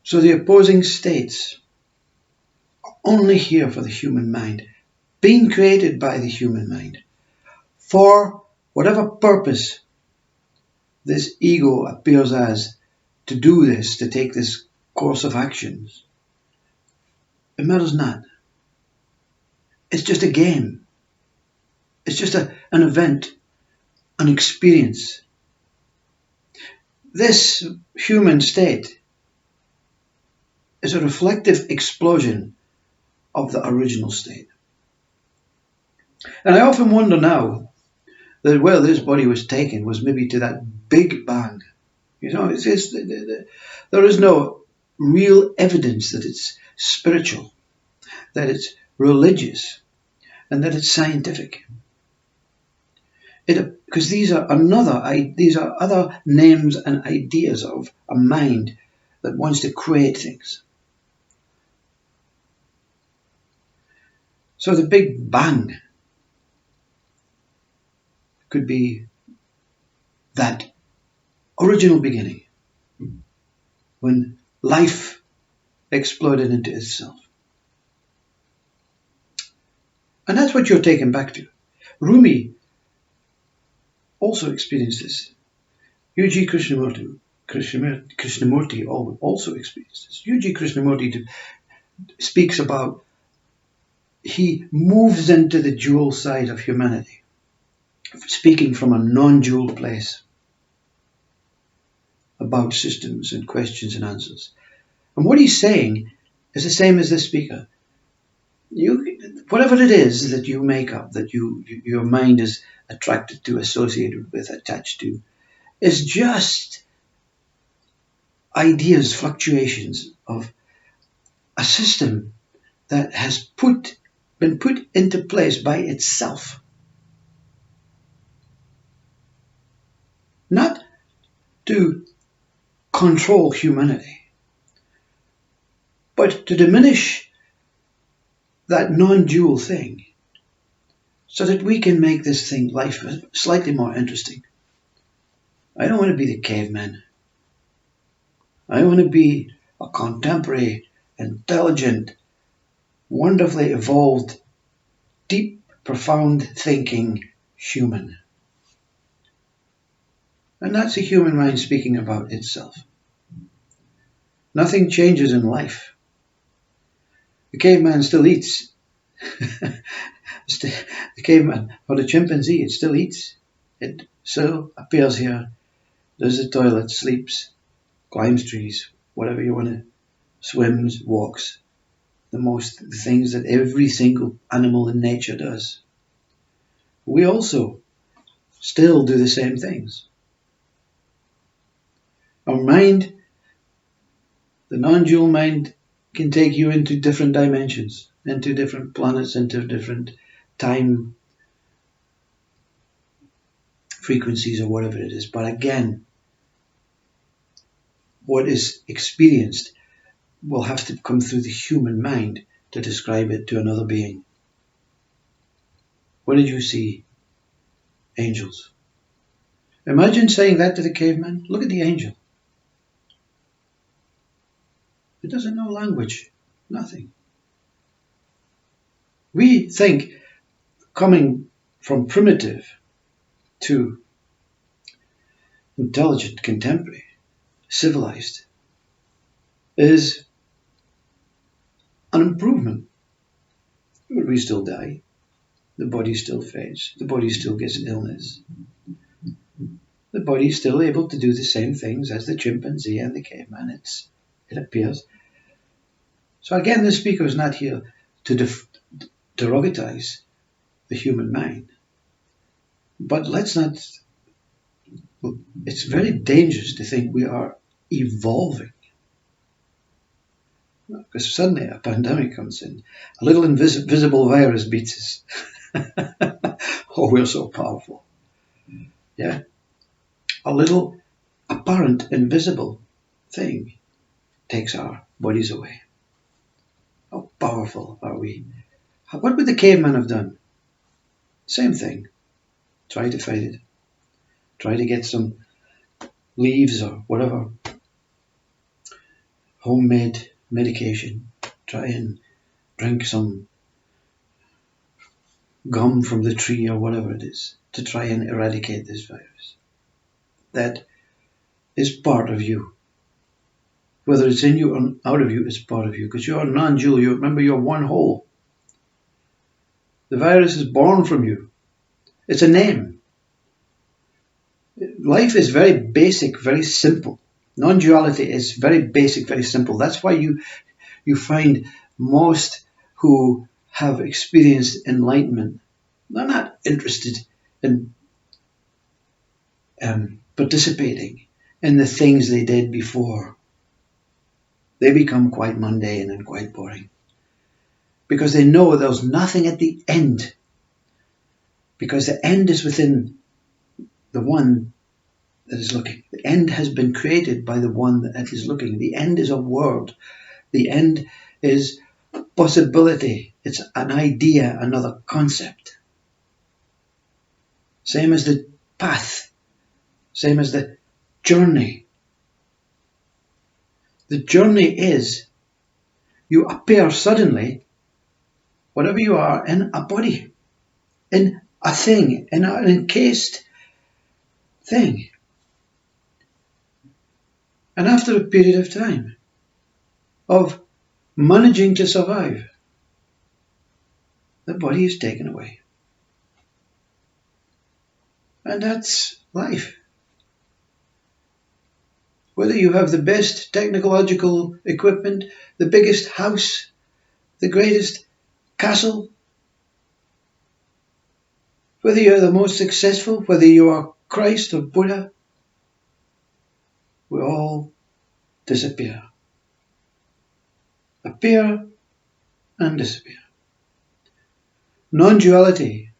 So the opposing states are only here for the human mind, being created by the human mind, for whatever purpose this ego appears as, to do this, to take this course of actions. It matters not. It's just a game. It's just an event, an experience. This human state is a reflective explosion of the original state. And I often wonder now that where this body was taken was maybe to that big bang. You know, there is no real evidence that it's spiritual, that it's religious, and that it's scientific. Because these are other names and ideas of a mind that wants to create things. So the Big Bang could be that original beginning when life exploded into itself. And that's what you're taken back to. Rumi also experienced this. U.G. Krishnamurti also experienced this. U.G. Krishnamurti speaks about he moves into the dual side of humanity, speaking from a non-dual place about systems and questions and answers. And what he's saying is the same as this speaker. Whatever it is that you make up, that your mind is attracted to, associated with, attached to, is just ideas, fluctuations of a system that has been put into place by itself. Not to control humanity, but to diminish that non-dual thing so that we can make this thing, life, slightly more interesting. I don't want to be the caveman. I want to be a contemporary, intelligent, wonderfully evolved, deep, profound thinking human. And that's the human mind speaking about itself. Nothing changes in life. The caveman still eats. The caveman, or the chimpanzee, it still eats. It still appears here, does the toilet, sleeps, climbs trees, whatever you want to, swims, walks. The things that every single animal in nature does. We also still do the same things. Our mind, the non-dual mind, can take you into different dimensions, into different planets, into different time frequencies or whatever it is. But again, what is experienced will have to come through the human mind to describe it to another being. What did you see? Angels. Imagine saying that to the caveman. Look at the angel. It doesn't know language. Nothing. We think coming from primitive to intelligent, contemporary, civilized is an improvement. But we still die. The body still fades. The body still gets an illness. The body is still able to do the same things as the chimpanzee and the caveman. It appears. So again, the speaker is not here to derogatize the human mind. But let's not, it's very dangerous to think we are evolving. Because suddenly a pandemic comes in, a little invisible virus beats us. Oh, we're so powerful. Yeah. A little apparent invisible thing takes our bodies away. How powerful are we? What would the caveman have done? Same thing. Try to fight it. Try to get some leaves or whatever. homemade medication. Try and drink some gum from the tree or whatever it is to try and eradicate this virus. That is part of you. Whether it's in you or out of you, it's part of you. Because you're a non-dual. You remember, you're one whole. The virus is born from you. It's a name. Life is very basic, very simple. Non-duality is very basic, very simple. That's why you find most who have experienced enlightenment, they're not interested in participating in the things they did before. They become quite mundane and quite boring because they know there's nothing at the end, because the end is within the one that is looking. The end has been created by the one that is looking. The end is a world. The end is a possibility. It's an idea, another concept. Same as the path. Same as the journey. The journey is you appear suddenly, whatever you are, in a body, in a thing, in an encased thing. And after a period of time of managing to survive, the body is taken away. And that's life. Whether you have the best technological equipment, the biggest house, the greatest castle, whether you're the most successful, whether you are Christ or Buddha, we all disappear. Appear and disappear. Non-duality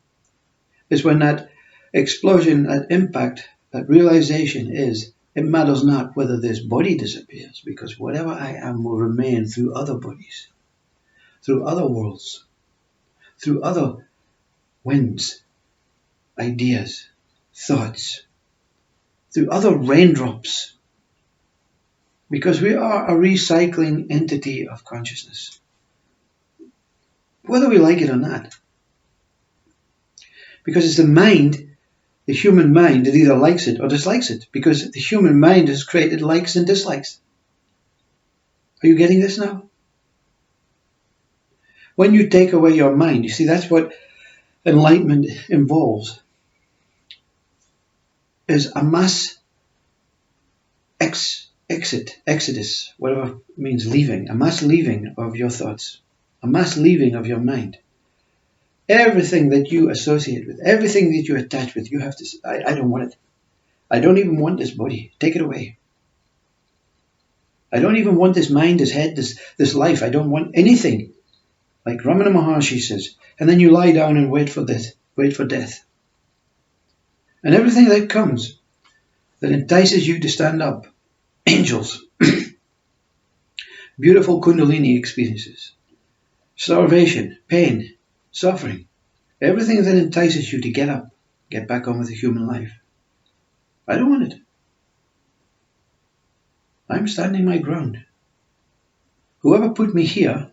is when that explosion, that impact, that realization is, it matters not whether this body disappears, because whatever I am will remain through other bodies, through other worlds, through other winds, ideas, thoughts, through other raindrops, because we are a recycling entity of consciousness, whether we like it or not. Because it's the mind, the human mind, that either likes it or dislikes it, because the human mind has created likes and dislikes. Are you getting this now? When you take away your mind, you see, that's what enlightenment involves, is a mass exodus, whatever means leaving, a mass leaving of your thoughts, a mass leaving of your mind. Everything that you associate with, everything that you attach with, you have to say, I don't want it. I don't even want this body. Take it away. I don't even want this mind, this head, this life. I don't want anything. Like Ramana Maharshi says. And then you lie down and wait for death. Wait for death. And everything that comes that entices you to stand up. Angels. Beautiful Kundalini experiences. Starvation. Pain. Suffering. Everything that entices you to get up. Get back on with the human life. I don't want it. I'm standing my ground. Whoever put me here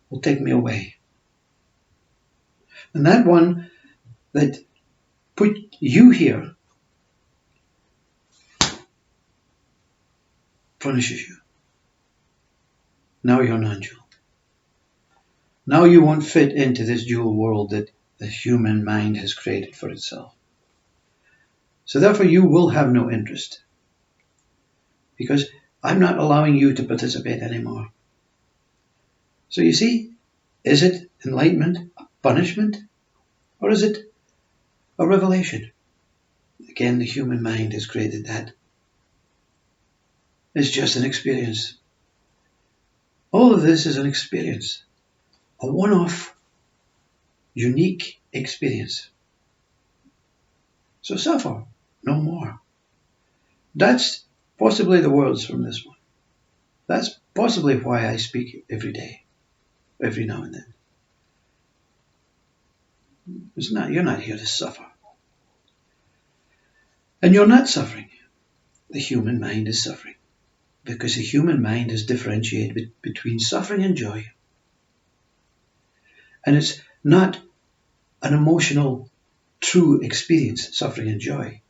will take me away. And that one that put you here punishes you. Now you're non-dual. Now you won't fit into this dual world that the human mind has created for itself. So therefore you will have no interest. Because I'm not allowing you to participate anymore. So you see, is it enlightenment, a punishment? Or is it a revelation? Again, the human mind has created that. It's just an experience. All of this is an experience. A one-off, unique experience. So suffer no more. That's possibly the words from this one. That's possibly why I speak every day, every now and then. You're not here to suffer. And you're not suffering. The human mind is suffering. Because the human mind is differentiated between suffering and joy. And it's not an emotional, true experience, suffering and joy.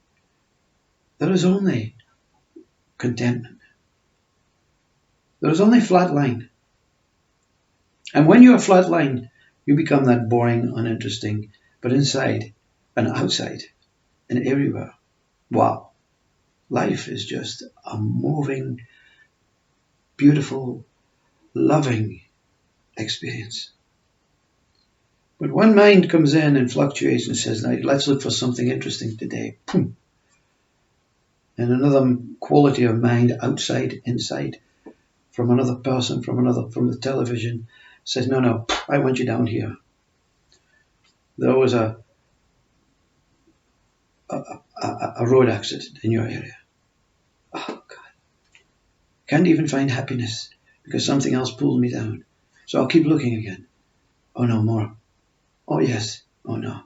There is only contentment. There is only flat line. And when you're flat line, you become that boring, uninteresting, but inside and outside and everywhere. Wow. Life is just a moving, beautiful, loving experience. But when mind comes in and fluctuates and says, now let's look for something interesting today, boom. And another quality of mind, outside, inside, from another person, from the television, says, no, I want you down here. There was a road accident in your area. Oh, God. Can't even find happiness because something else pulled me down. So I'll keep looking again. Oh, no, more. Oh, yes. Oh, no.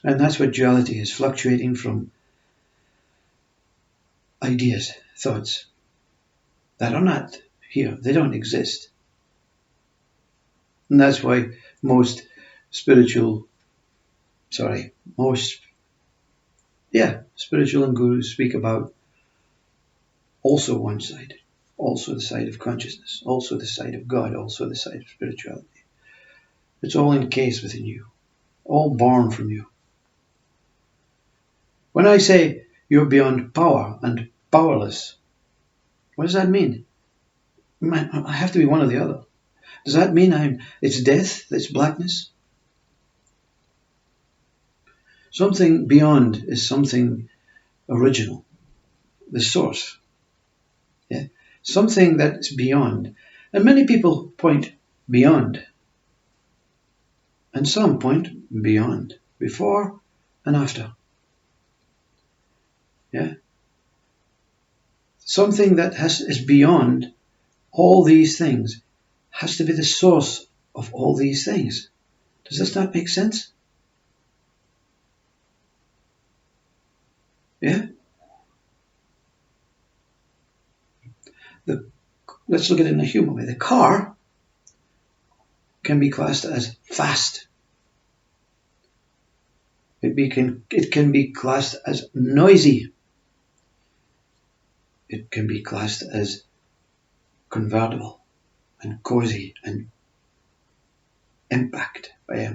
And that's what duality is, fluctuating from ideas, thoughts that are not here. They don't exist. And that's why most spiritual and gurus speak about also one side, also the side of consciousness, also the side of God, also the side of spirituality. It's all encased within you, all born from you. When I say you're beyond power and powerless, what does that mean? I have to be one or the other. Does that mean it's death, it's blackness? Something beyond is something original, the source. Yeah? Something that's beyond. And many people point beyond. And some point beyond, before and after. Yeah? Something that is beyond all these things has to be the source of all these things. Does this not make sense? Yeah? Let's look at it in a human way. The car can be classed as fast. It can be classed as noisy. It can be classed as convertible and cozy and impact by a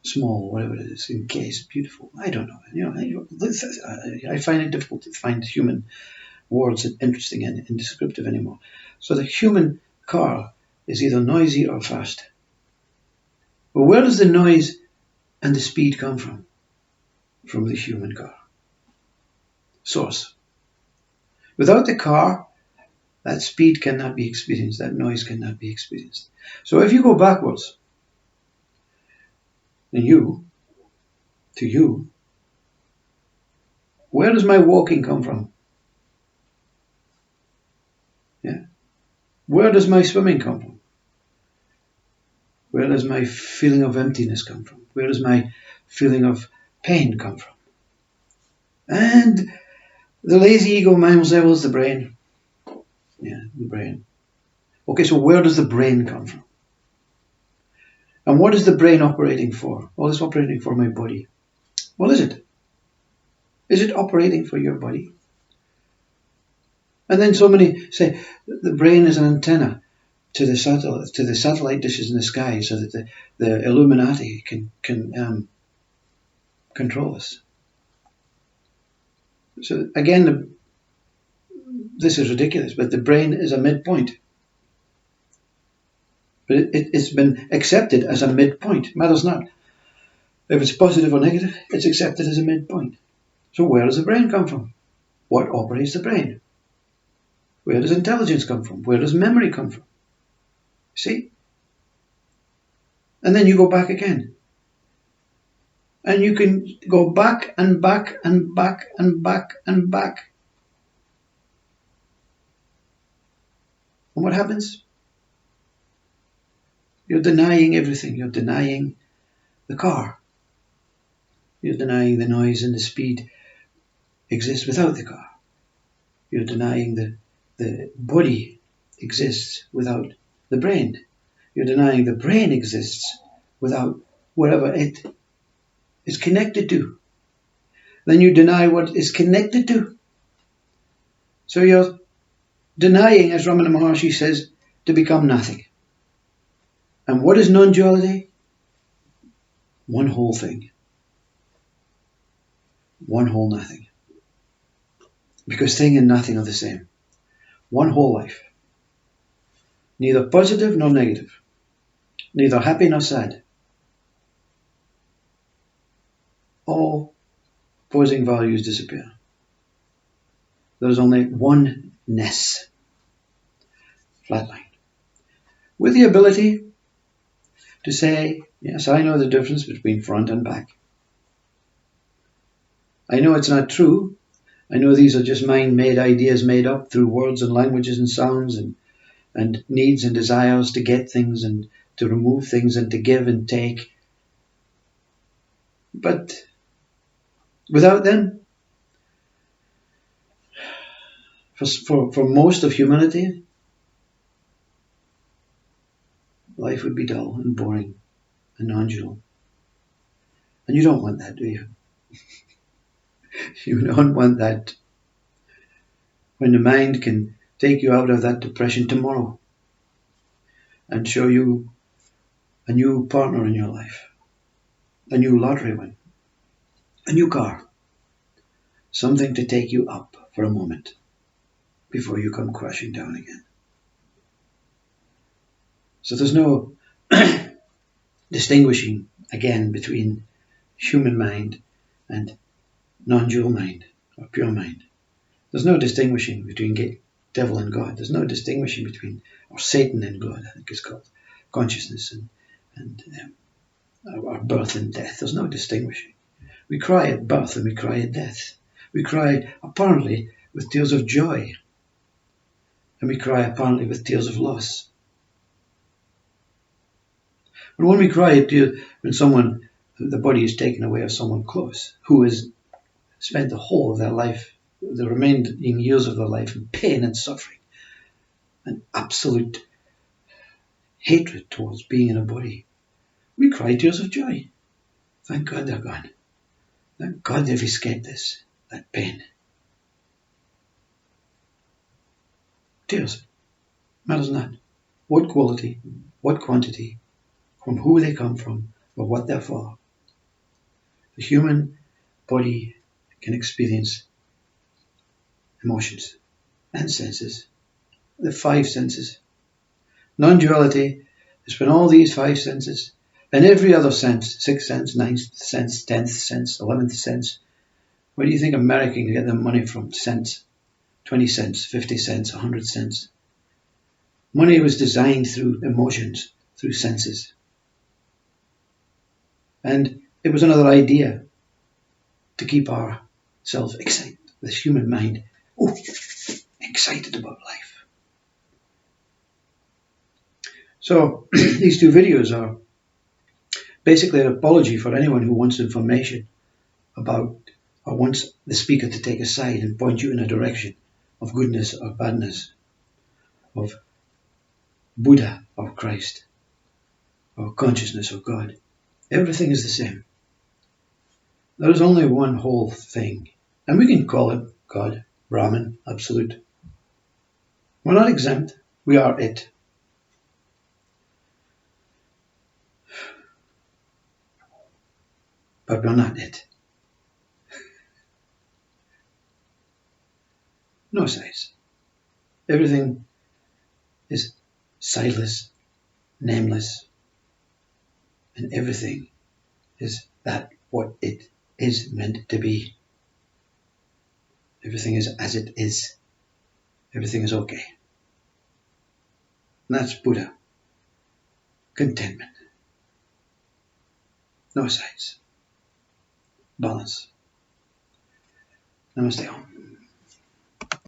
small, whatever it is, encased, beautiful. I don't know. I find it difficult to find human words interesting and descriptive anymore. So the human car is either noisy or fast. But where does the noise and the speed come from? From the human car. Source. Without the car, that speed cannot be experienced, that noise cannot be experienced. So if you go backwards, then to you, where does my walking come from? Yeah. Where does my swimming come from? Where does my feeling of emptiness come from? Where does my feeling of pain come from? And the lazy ego mind will say, well, it's the brain. Yeah, the brain. Okay, so where does the brain come from? And what is the brain operating for? Well, it's operating for my body. Well, is it? Is it operating for your body? And then so many say the brain is an antenna to the satellite dishes in the sky, so that the Illuminati can control us. So again, this is ridiculous, but the brain is a midpoint. But it's been accepted as a midpoint. Matters not. If it's positive or negative, it's accepted as a midpoint. So where does the brain come from? What operates the brain? Where does intelligence come from? Where does memory come from? See? And then you go back again. And you can go back and back and back and back and back. And what happens? You're denying everything. You're denying the car. You're denying the noise and the speed exists without the car. You're denying the body exists without the brain. You're denying the brain exists without whatever it is connected to. Then you deny what is connected to. So you're denying, as Ramana Maharshi says, to become nothing. And what is non-duality? One whole thing. One whole nothing. Because thing and nothing are the same. One whole life. Neither positive nor negative. Neither happy nor sad. All opposing values disappear. There is only oneness. Flatline. With the ability to say, yes, I know the difference between front and back. I know it's not true. I know these are just mind-made ideas made up through words and languages and sounds and needs and desires to get things and to remove things and to give and take. But without them, for most of humanity, life would be dull and boring and non-dual. And you don't want that, do you? You don't want that. When the mind can take you out of that depression tomorrow and show you a new partner in your life, a new lottery win, a new car, something to take you up for a moment before you come crashing down again. So there's no distinguishing again between human mind and non-dual mind or pure mind. There's no distinguishing between devil and God. There's no distinguishing between, or Satan and God, I think it's called, consciousness and our birth and death. There's no distinguishing. We cry at birth and we cry at death. We cry apparently with tears of joy, and we cry apparently with tears of loss. And when we cry at tears, when the body is taken away of someone close, who has spent the whole of their life, the remaining years of their life in pain and suffering and absolute hatred towards being in a body, we cry tears of joy. Thank God they're gone. Thank God they've escaped that pain. Tears. Matters not. What quality, what quantity, from who they come from, or what they're for. The human body can experience emotions and senses. The 5 senses. Non-duality is when all these 5 senses and every other sense, 6th sense, 9th sense, 10th sense, 11th sense. Where do you think America can get their money from? Cents. 20 cents, 50 cents, 100 cents. Money was designed through emotions, through senses. And it was another idea to keep ourselves excited, this human mind, excited about life. So these 2 videos are basically an apology for anyone who wants information about, or wants the speaker to take a side and point you in a direction of goodness or badness, of Buddha or Christ, or consciousness or God. Everything is the same. There is only one whole thing, and we can call it God, Brahman, Absolute. We're not exempt, we are it. But we're not it. No size. Everything is sightless, nameless, and everything is that what it is meant to be. Everything is as it is. Everything is okay. And that's Buddha. Contentment. No size. Balance. Namaste.